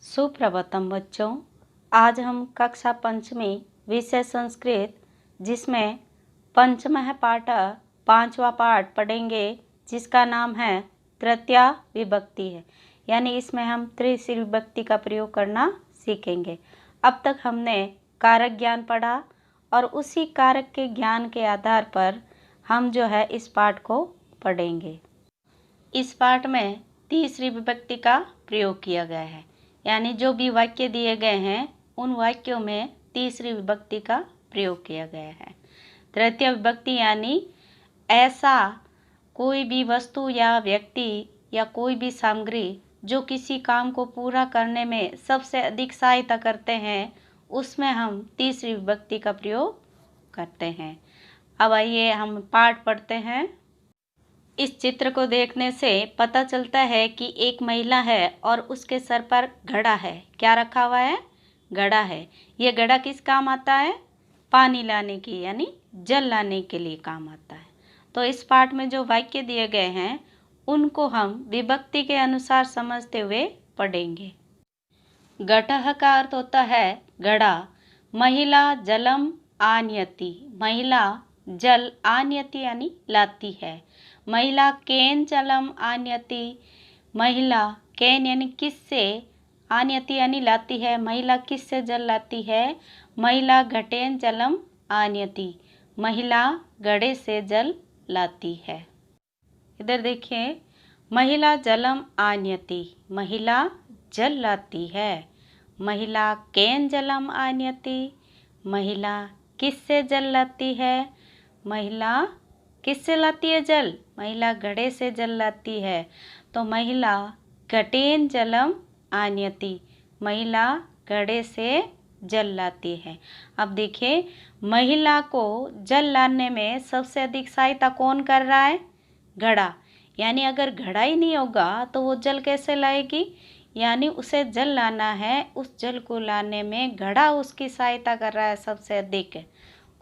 सुप्रभातम बच्चों। आज हम कक्षा पंचमी विषय संस्कृत जिसमें पंचमः पाठ पांचवा पाठ पढ़ेंगे, जिसका नाम है तृतीया विभक्ति है। यानी इसमें हम त्रिशिल विभक्ति का प्रयोग करना सीखेंगे। अब तक हमने कारक ज्ञान पढ़ा और उसी कारक के ज्ञान के आधार पर हम जो है इस पाठ को पढ़ेंगे। इस पाठ में तीसरी विभक्ति का प्रयोग किया गया है। यानी जो भी वाक्य दिए गए हैं उन वाक्यों में तीसरी विभक्ति का प्रयोग किया गया है। तृतीय विभक्ति यानी ऐसा कोई भी वस्तु या व्यक्ति या कोई भी सामग्री जो किसी काम को पूरा करने में सबसे अधिक सहायता करते हैं, उसमें हम तीसरी विभक्ति का प्रयोग करते हैं। अब आइए हम पाठ पढ़ते हैं। इस चित्र को देखने से पता चलता है कि एक महिला है और उसके सर पर घड़ा है। क्या रखा हुआ है? घड़ा है। ये घड़ा किस काम आता है? पानी लाने की, यानी जल लाने के लिए काम आता है। तो इस पाठ में जो वाक्य दिए गए हैं उनको हम विभक्ति के अनुसार समझते हुए पढ़ेंगे। घटः का अर्थ होता है घड़ा। महिला जलम आनयति, महिला जल आनयति यानी लाती है। महिला केन जलम आनयति, महिला केन यानी किससे, आनयति यानी लाती है, महिला किससे जल लाती है? महिला घटेन जलम आनयति, महिला घड़े से जल लाती है। इधर देखिए, महिला जलम आनयति, महिला जल लाती है। महिला केन जलम आनयति, महिला किससे जल लाती है? महिला किससे लाती है जल? महिला घड़े से जल लाती है। तो महिला घटेन जलम आनयति, महिला घड़े से जल लाती है। अब देखिए, महिला को जल लाने में सबसे अधिक सहायता कौन कर रहा है? घड़ा। यानी अगर घड़ा ही नहीं होगा तो वो जल कैसे लाएगी? यानी उसे जल लाना है, उस जल को लाने में घड़ा उसकी सहायता कर रहा है सबसे अधिक।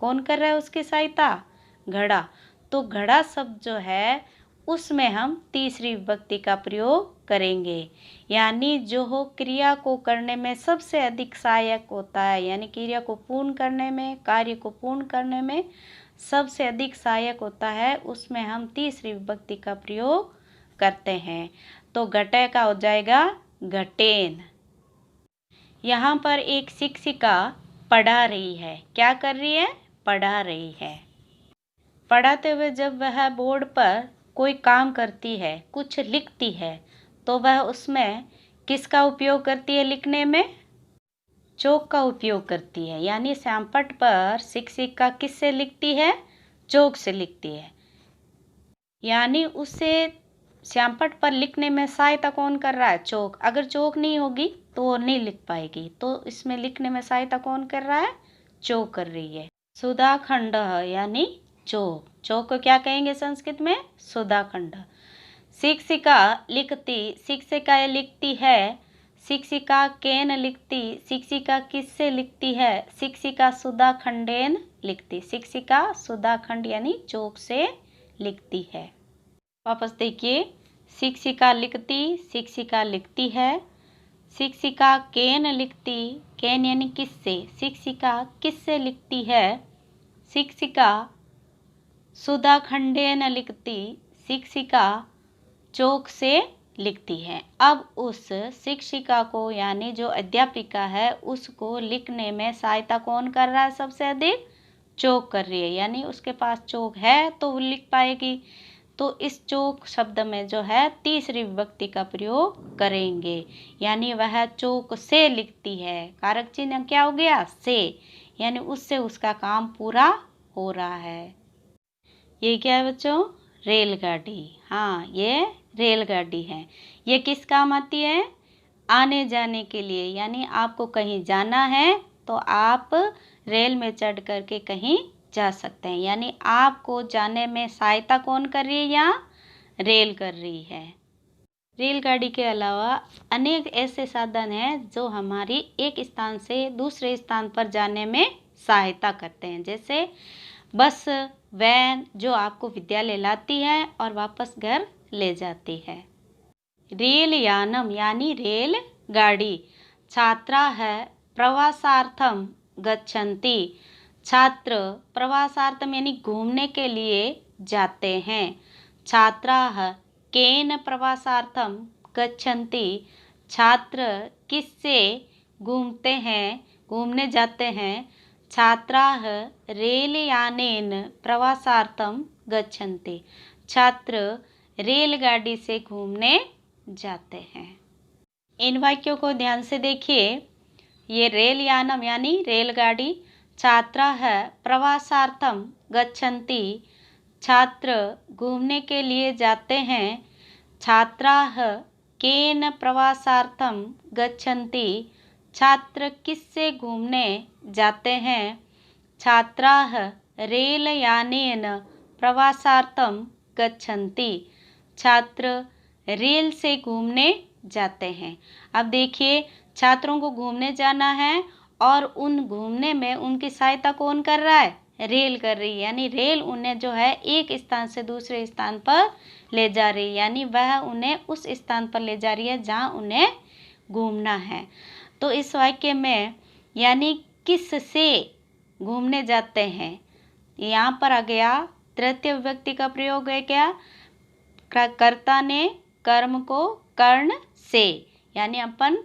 कौन कर रहा है उसकी सहायता? घड़ा। तो घड़ा शब्द जो है उसमें हम तीसरी विभक्ति का प्रयोग करेंगे। यानी जो हो क्रिया को करने में सबसे अधिक सहायक होता है, यानी क्रिया को पूर्ण करने में, कार्य को पूर्ण करने में सबसे अधिक सहायक होता है, उसमें हम तीसरी विभक्ति का प्रयोग करते हैं। तो घटे का हो जाएगा घटेन। यहाँ पर एक शिक्षिका पढ़ा रही है। क्या कर रही है? पढ़ा रही है। पढ़ाते हुए जब वह बोर्ड पर कोई काम करती है, कुछ लिखती है, तो वह उसमें किसका उपयोग करती है लिखने में? चौक का उपयोग करती है। यानी श्यामपट्ट पर शिक्षिका किससे लिखती है? चौक से लिखती है। यानी उससे श्यामपट्ट पर लिखने में सहायता कौन कर रहा है? चौक। अगर चौक नहीं होगी तो वो नहीं लिख पाएगी। तो इसमें लिखने में सहायता कौन कर रहा है? चौक कर रही है। सुधाखंड यानी चौक। चौक को क्या कहेंगे संस्कृत में? सुधाखंड। शिक्षिका लिखती, शिक्षिका लिखती है। शिक्षिका केन लिखती, शिक्षिका किससे लिखती है? शिक्षिका सुधाखंडेन लिखती, शिक्षिका सुधाखंड यानी चौक से लिखती है। वापस देखिए, शिक्षिका लिखती, शिक्षिका लिखती है। शिक्षिका केन लिखती, केन यानी किससे, शिक्षिका किससे लिखती है? शिक्षिका सुधाखंडेन लिखती, शिक्षिका चौक से लिखती है। अब उस शिक्षिका को, यानी जो अध्यापिका है, उसको लिखने में सहायता कौन कर रहा है सबसे अधिक? चौक कर रही है। यानी उसके पास चौक है तो वो लिख पाएगी। तो इस चौक शब्द में जो है तीसरी विभक्ति का प्रयोग करेंगे। यानी वह चौक से लिखती है। कारक चिन्ह क्या हो गया? से। यानी उससे उसका काम पूरा हो रहा है। ये क्या है बच्चों? रेलगाड़ी। हाँ, ये रेलगाड़ी है। ये किस काम आती है? आने जाने के लिए। यानी आपको कहीं जाना है तो आप रेल में चढ़ करके कहीं जा सकते हैं। यानी आपको जाने में सहायता कौन कर रही है? यहाँ रेल कर रही है। रेलगाड़ी के अलावा अनेक ऐसे साधन हैं जो हमारी एक स्थान से दूसरे स्थान पर जाने में सहायता करते हैं। जैसे बस, वैन जो आपको विद्यालय लाती है और वापस घर ले जाती है। रेल यानम यानी रेल गाड़ी। छात्राः प्रवासार्थं गच्छन्ति। छात्र प्रवासार्थम यानी घूमने के लिए जाते हैं। छात्राः केन प्रवासार्थम गच्छन्ति। छात्र किससे घूमते हैं, घूमने जाते हैं। छात्राः रेलयानेन प्रवासार्थम गच्छन्ति। छात्र रेलगाड़ी से घूमने जाते हैं। इन वाक्यों को ध्यान से देखिए। ये रेलयानम यानी रेलगाड़ी, छात्राः प्रवासार्थम गच्छन्ति, छात्र घूमने के लिए जाते हैं। छात्राः केन प्रवासार्थम गच्छन्ति, छात्र किससे घूमने जाते हैं। छात्राः रेलयानेन प्रवासार्थम गच्छन्ति, छात्र रेल से घूमने जाते हैं। अब देखिए, छात्रों को घूमने जाना है और उन घूमने में उनकी सहायता कौन कर रहा है, रेल कर रही है। यानी रेल उन्हें जो है एक स्थान से दूसरे स्थान पर ले जा रही है, यानी वह उन्हें उस स्थान पर ले जा रही है जहाँ उन्हें घूमना है। तो इस वाक्य में यानी किससे घूमने जाते हैं, यहाँ पर आ गया तृतीय विभक्ति का प्रयोग है क्या, कर्ता ने कर्म को कर्ण से, यानी अपन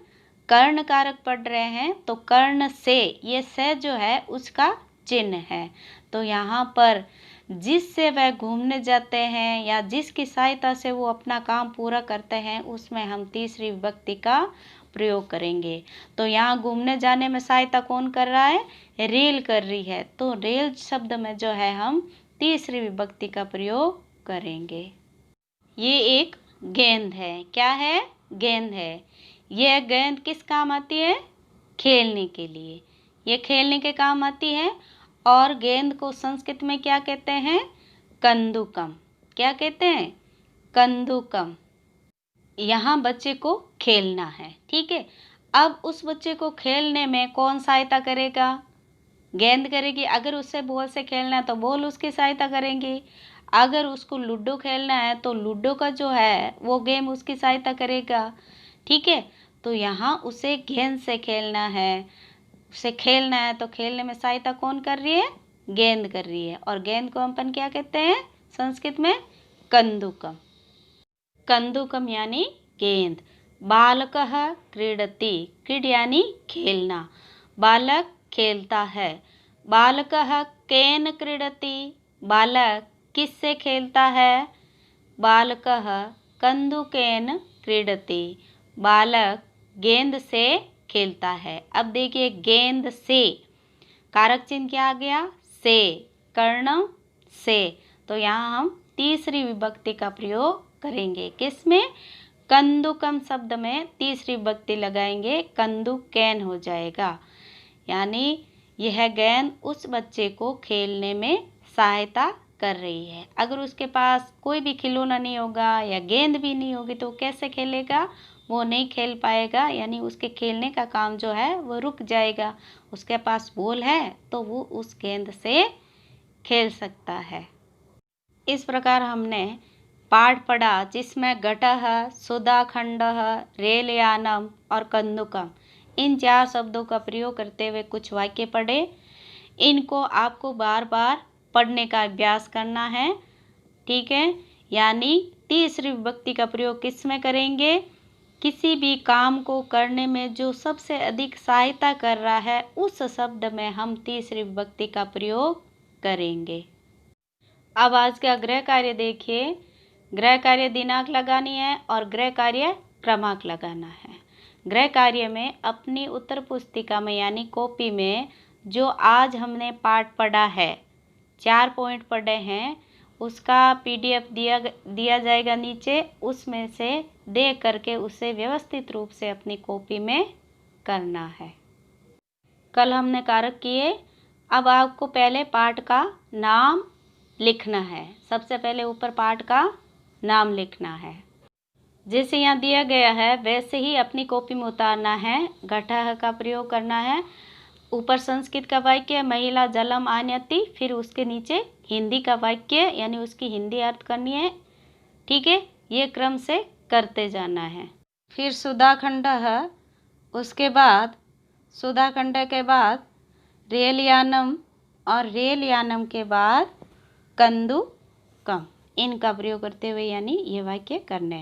कर्ण कारक पढ़ रहे हैं तो कर्ण से, ये से जो है उसका चिन्ह है। तो यहाँ पर जिससे वह घूमने जाते हैं या जिसकी सहायता से वो अपना काम पूरा करते हैं, उसमें हम तीसरी विभक्ति का प्रयोग करेंगे। तो यहाँ घूमने जाने में सहायता कौन कर रहा है, रेल कर रही है। तो रेल शब्द में जो है हम तीसरी विभक्ति का प्रयोग करेंगे। ये एक गेंद है। क्या है, गेंद है। यह गेंद किस काम आती है, खेलने के लिए। ये खेलने के काम आती है। और गेंद को संस्कृत में क्या कहते हैं, कंदुकम। क्या कहते हैं, कंदुकम। यहाँ बच्चे को खेलना है, ठीक है। अब उस बच्चे को खेलने में कौन सहायता करेगा, गेंद करेगी। अगर उससे बॉल से खेलना है तो बॉल उसकी सहायता करेंगी। अगर उसको लूडो खेलना है तो लूडो का जो है वो गेम उसकी सहायता करेगा, ठीक है। तो यहाँ उसे गेंद से खेलना है, उसे खेलना है तो खेलने में सहायता कौन कर रही है, गेंद कर रही है। और गेंद को अपन क्या कहते हैं संस्कृत में, कंदुकम। कंदुकम यानी गेंद। बालकः क्रीडति, क्रीड यानी खेलना, बालक खेलता है। बालकः केन क्रीडति, बालक किससे खेलता है। बालकः कंदुकेन क्रीडति, बालक गेंद से खेलता है। अब देखिए, गेंद से कारक चिन्ह क्या आ गया, से, कर्ण से। तो यहाँ हम तीसरी विभक्ति का प्रयोग करेंगे। किसमें, कंदुकम शब्द में तीसरी विभक्ति लगाएंगे, कंदुकेन हो जाएगा। यानी यह गेंद उस बच्चे को खेलने में सहायता कर रही है। अगर उसके पास कोई भी खिलौना नहीं होगा या गेंद भी नहीं होगी तो कैसे खेलेगा, वो नहीं खेल पाएगा। यानी उसके खेलने का काम जो है वो रुक जाएगा। उसके पास बॉल है तो वो उस गेंद से खेल सकता है। इस प्रकार हमने पाठ पढ़ा जिसमें घटः, सुधाखंडः, रेलयानम और कंदुकम, इन 4 शब्दों का प्रयोग करते हुए कुछ वाक्य पढ़े। इनको आपको बार बार पढ़ने का अभ्यास करना है, ठीक है। यानी तीसरी विभक्ति का प्रयोग किस में करेंगे, किसी भी काम को करने में जो सबसे अधिक सहायता कर रहा है उस शब्द में हम तीसरी विभक्ति का प्रयोग करेंगे। अब आज का गृह कार्य देखिए। गृह कार्य दिनांक लगानी है और गृह कार्य क्रमांक लगाना है। गृह कार्य में अपनी उत्तर पुस्तिका में यानी कॉपी में जो आज हमने पाठ पढ़ा है, 4 पॉइंट पढ़े हैं, उसका PDF दिया जाएगा नीचे। उसमें से देख करके उसे व्यवस्थित रूप से अपनी कॉपी में करना है। कल हमने कारक किए। अब आपको पहले पाठ का नाम लिखना है। सबसे पहले ऊपर पाठ का नाम लिखना है। जैसे यहाँ दिया गया है वैसे ही अपनी कॉपी में उतारना है। घटः का प्रयोग करना है। ऊपर संस्कृत का वाक्य महिला जलम आनयति, फिर उसके नीचे हिंदी का वाक्य यानी उसकी हिंदी अर्थ करनी है, ठीक है। ये क्रम से करते जाना है। फिर सुधाखंडः उसके बाद सुधाखंड के बाद रेलयानम और रेलयानम के बाद कंदुकम, इनका प्रयोग करते हुए यानी ये वाक्य करने हैं।